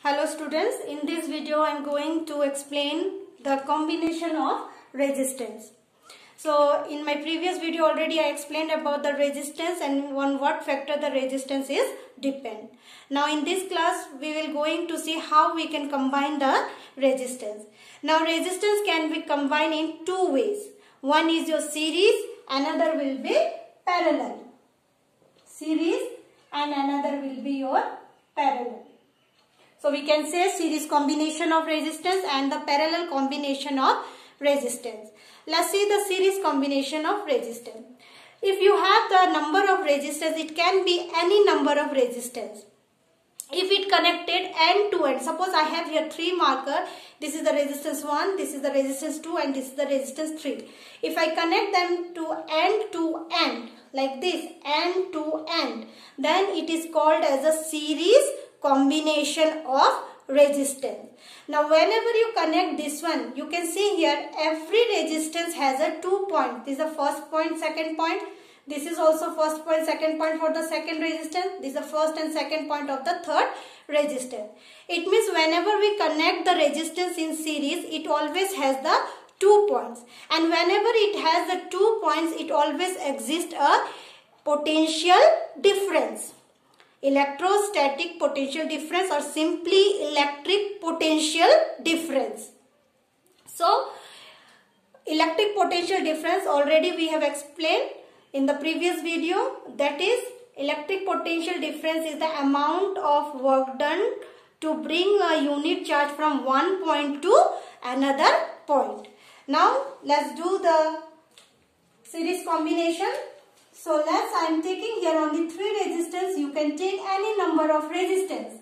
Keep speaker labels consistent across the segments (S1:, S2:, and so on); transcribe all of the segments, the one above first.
S1: Hello students, in this video I am going to explain the combination of resistance. So in my previous video already I explained about the resistance and on what factor the resistance is depend. Now in this class we will going to see how we can combine the resistance. Now resistance can be combined in two ways. One is your series, another will be parallel. Series and another will be your parallel. So we can say series combination of resistance and the parallel combination of resistance. Let's see the series combination of resistance. If you have the number of resistance, it can be any number of resistance. If it connected end to end, suppose I have here three marker, this is the resistance 1, this is the resistance 2 and this is the resistance 3. If I connect them to end like this, end to end, then it is called as a series combination of resistance. Now whenever you connect this one, you can see here every resistance has a 2 point. This is the first point, second point. This is also first point, second point for the second resistance. This is the first and second point of the third resistance. It means whenever we connect the resistance in series, it always has the 2 points. And whenever it has the 2 points, it always exists a potential difference. Electrostatic potential difference or simply electric potential difference. So, electric potential difference already we have explained in the previous video. That is, electric potential difference is the amount of work done to bring a unit charge from one point to another point. Now, let's do the series combination. So I am taking here only three resistance. You can take any number of resistance,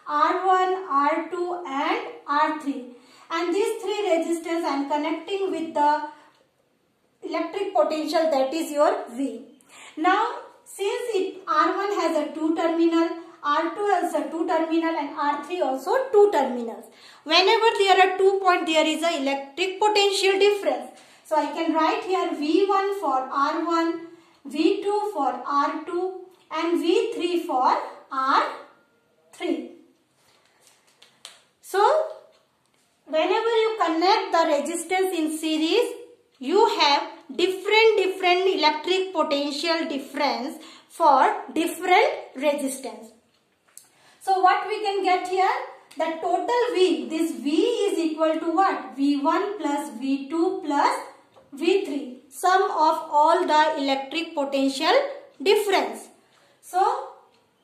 S1: R1, R2 and R3. And these three resistance I am connecting with the electric potential, that is your V. Now since R1 has a 2 terminal, R2 has a 2 terminal and R3 also 2 terminals. Whenever there are 2 points, there is a electric potential difference. So I can write here V1 for R1, V2 for R2 and V3 for R3. So, whenever you connect the resistance in series, you have different electric potential difference for different resistance. So, what we can get here? The total V, this V is equal to what? V1 plus V2 plus V3, sum of all the electric potential difference. So,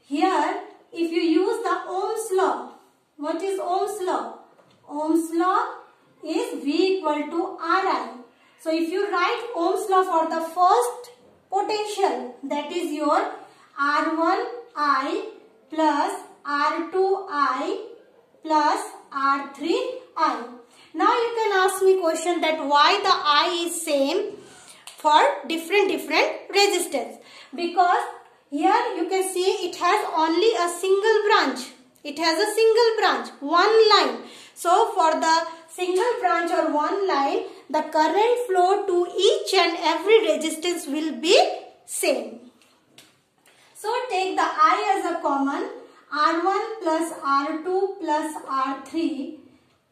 S1: here if you use the Ohm's law, what is Ohm's law? Ohm's law is V equal to Ri. So, if you write Ohm's law for the first potential, that is your R1I plus R2I plus R3I. Now you can ask me question that why the I is same for different resistance. Because here you can see it has only a single branch. It has a single branch, one line. So for the single branch or one line, the current flow to each and every resistance will be same. So take the I as a common, R1 plus R2 plus R3.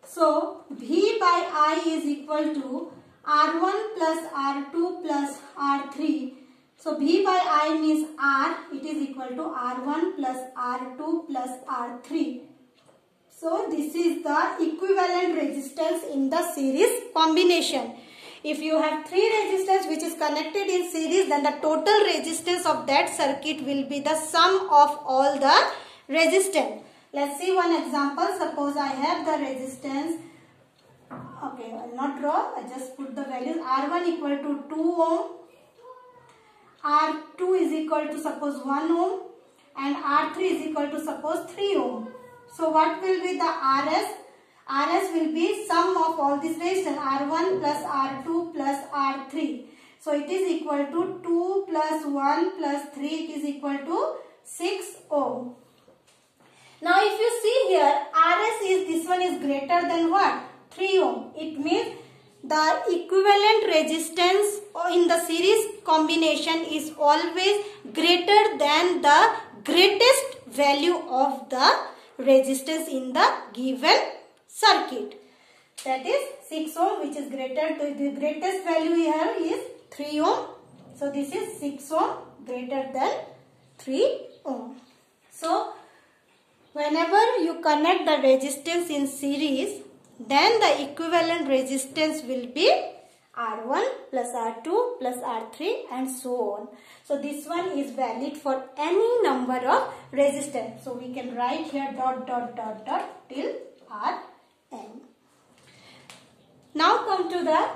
S1: So, V by I is equal to R1 plus R2 plus R3. So, V by I means R, it is equal to R1 plus R2 plus R3. So, this is the equivalent resistance in the series combination. If you have three resistors which is connected in series, then the total resistance of that circuit will be the sum of all the resistance. Let's see one example. Suppose I have the resistance. Okay, I will not draw. I just put the values. R1 equal to 2 ohm. R2 is equal to suppose 1 ohm. And R3 is equal to suppose 3 ohm. So what will be the RS? RS will be sum of all these resistance. R1 plus R2 plus R3. So it is equal to 2 plus 1 plus 3. It is equal to 6 ohm. Now if you see here, RS is, this one is greater than what? 3 ohm. It means the equivalent resistance in the series combination is always greater than the greatest value of the resistance in the given circuit. That is 6 ohm, which is the greatest value here is 3 ohm. So this is 6 ohm greater than 3 ohm. So whenever you connect the resistance in series, then the equivalent resistance will be R1 plus R2 plus R3 and so on. So this one is valid for any number of resistance. So we can write here dot dot dot dot till Rn. Now come to the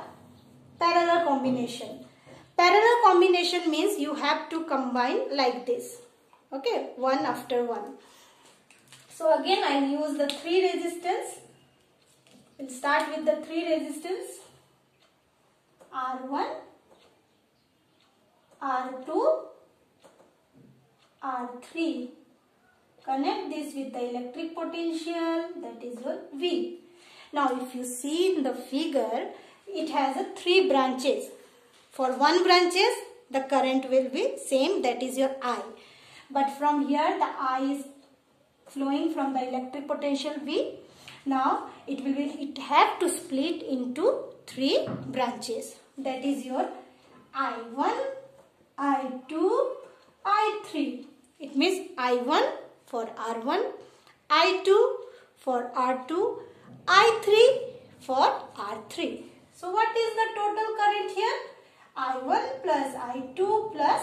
S1: parallel combination. Parallel combination means you have to combine like this. Okay, one after one. So again I will use the 3 resistance. We'll start with the 3 resistance. R1, R2, R3. Connect this with the electric potential, that is your V. Now if you see in the figure, it has 3 branches. For one branches, the current will be same, that is your I. But from here the I is flowing from the electric potential V. Now it have to split into 3 branches. That is your I1, I2, I3. It means I1 for R1, I2 for R2, I3 for R3. So what is the total current here? I1 plus I2 plus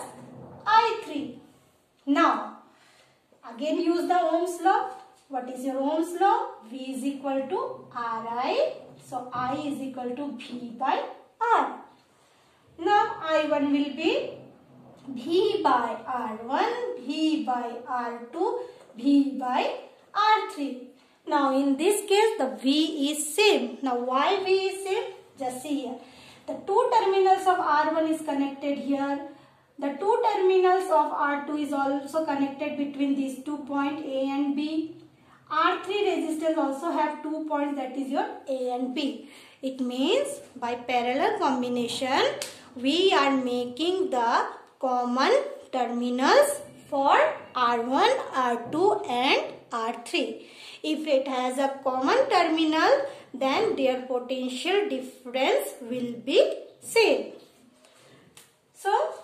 S1: I3. Now again use the Ohm's law. What is your Ohm's law? V is equal to Ri. So I is equal to V by R. Now I1 will be V by R1, V by R2, V by R3. Now in this case the V is same. Now why V is same? Just see here. The 2 terminals of R1 is connected here. The 2 terminals of R2 is also connected between these 2 points A and B. R3 resistors also have 2 points, that is your A and B. It means by parallel combination we are making the common terminals for R1, R2 and R3. If it has a common terminal, then their potential difference will be same. So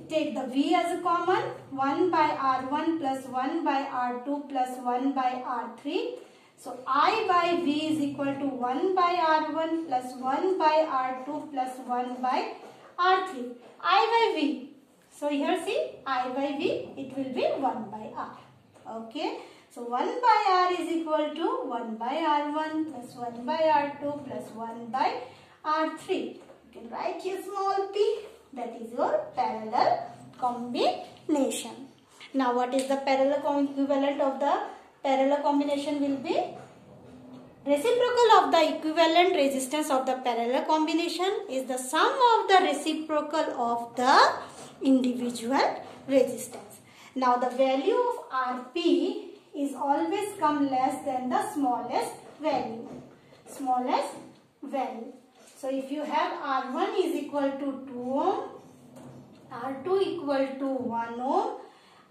S1: take the V as a common, 1 by R1 plus 1 by R2 plus 1 by R3. So I by V is equal to 1 by R1 plus 1 by R2 plus 1 by R3. I by V. So here see, I by V, it will be 1 by R. Okay. So 1 by R is equal to 1 by R1 plus 1 by R2 plus 1 by R3. You can write here small p. That is your parallel combination. Now what is the parallel equivalent of the parallel combination will be? Reciprocal of the equivalent resistance of the parallel combination is the sum of the reciprocal of the individual resistance. Now the value of Rp is always come less than the smallest value. Smallest value. So if you have R1 is equal to 2 ohm, R2 equal to 1 ohm,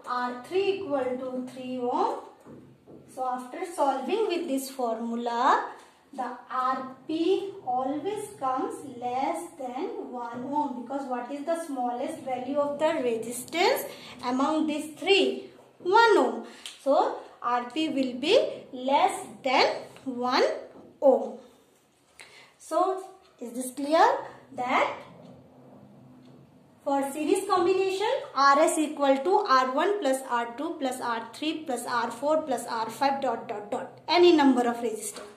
S1: R3 equal to 3 ohm. So after solving with this formula, the Rp always comes less than 1 ohm, because what is the smallest value of the resistance among these 3? 1 ohm. So Rp will be less than 1 ohm. So is this clear? That for series combination, Rs equal to R1 plus R2 plus R3 plus R4 plus R5 dot dot dot. Any number of resistors.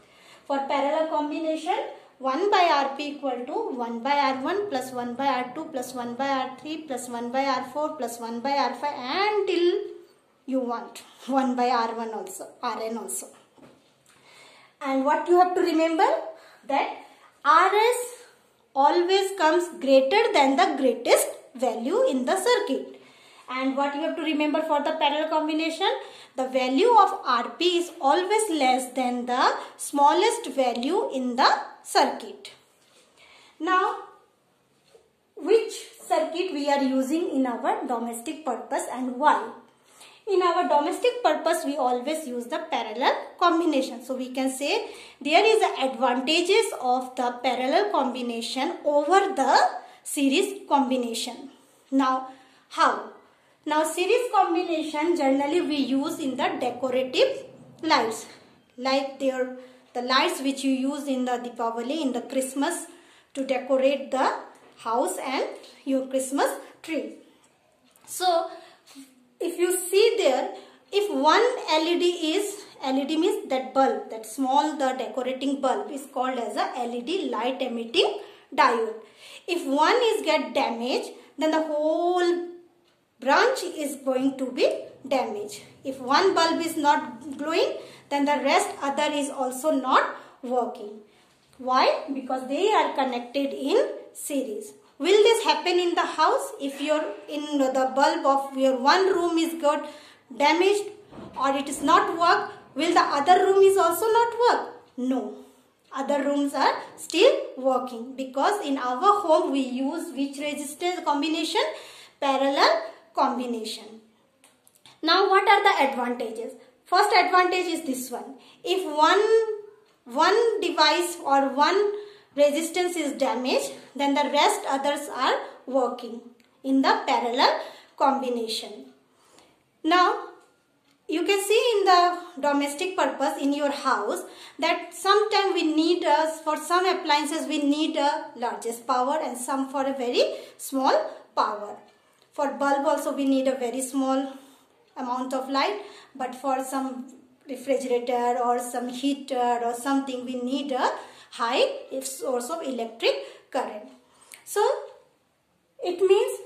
S1: For parallel combination, 1 by Rp equal to 1 by R1 plus 1 by R2 plus 1 by R3 plus 1 by R4 plus 1 by R5 until you want 1 by R1 also, Rn also. And what you have to remember? That Rs always comes greater than the greatest value in the circuit. And what you have to remember for the parallel combination? The value of Rp is always less than the smallest value in the circuit. Now, which circuit we are using in our domestic purpose and why? In our domestic purpose, we always use the parallel combination. So we can say there is advantages of the parallel combination over the series combination. Now, how? Now, series combination generally we use in the decorative lights, like the lights which you use in the Deepavali, in the Christmas, to decorate the house and your Christmas tree. So, if you see there, if one LED means that bulb, that small, the decorating bulb is called as a LED light emitting diode. If one is get damaged, then the whole branch is going to be damaged. If one bulb is not glowing, then the rest other is also not working. Why? Because they are connected in series. Will this happen in the house? If your in the bulb of your one room is got damaged or it is not work, will the other room is also not work? No. Other rooms are still working, because in our home we use which resistance combination? Parallel combination. Now what are the advantages? First advantage is this one. If one device or one resistance is damaged, then the rest others are working in the parallel combination. Now you can see in the domestic purpose in your house that sometimes we need for some appliances we need a largest power and some for a very small power. For bulb also we need a very small amount of light, but for some refrigerator or some heater or something we need a high source of electric current. So it means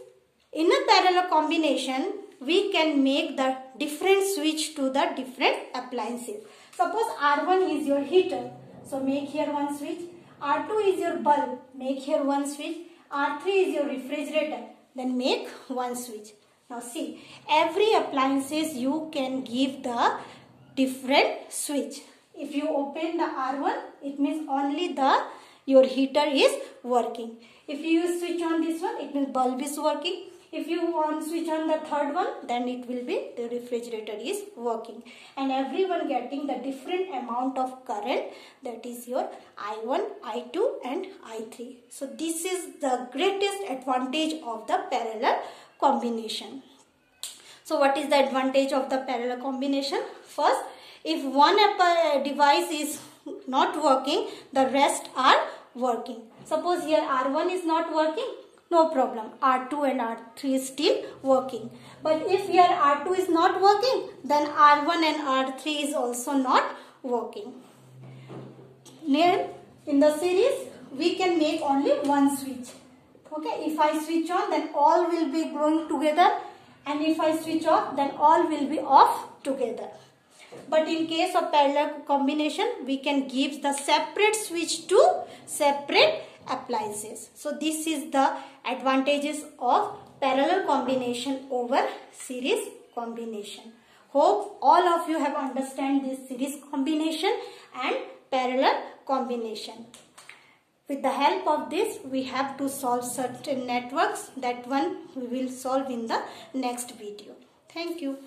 S1: in a parallel combination we can make the different switch to the different appliances. Suppose R1 is your heater, so make here one switch. R2 is your bulb, make here one switch. R3 is your refrigerator, then make one switch. Now see, every appliances you can give the different switch. If you open the R1, it means only your heater is working. If you switch on this one, it means bulb is working. If you switch on the third one, then it will be the refrigerator is working. And everyone getting the different amount of current, that is your I1, I2 and I3. So this is the greatest advantage of the parallel combination. So what is the advantage of the parallel combination? First, if one device is not working, the rest are working. Suppose here R1 is not working, no problem. R2 and R3 is still working. But if here R2 is not working, then R1 and R3 is also not working. Then in the series, we can make only one switch. Okay, if I switch on, then all will be glowing together. And if I switch off, then all will be off together. But in case of parallel combination, we can give the separate switch to separate appliances. So this is the advantages of parallel combination over series combination. Hope all of you have understand this series combination and parallel combination. With the help of this, we have to solve certain networks. That one we will solve in the next video. Thank you.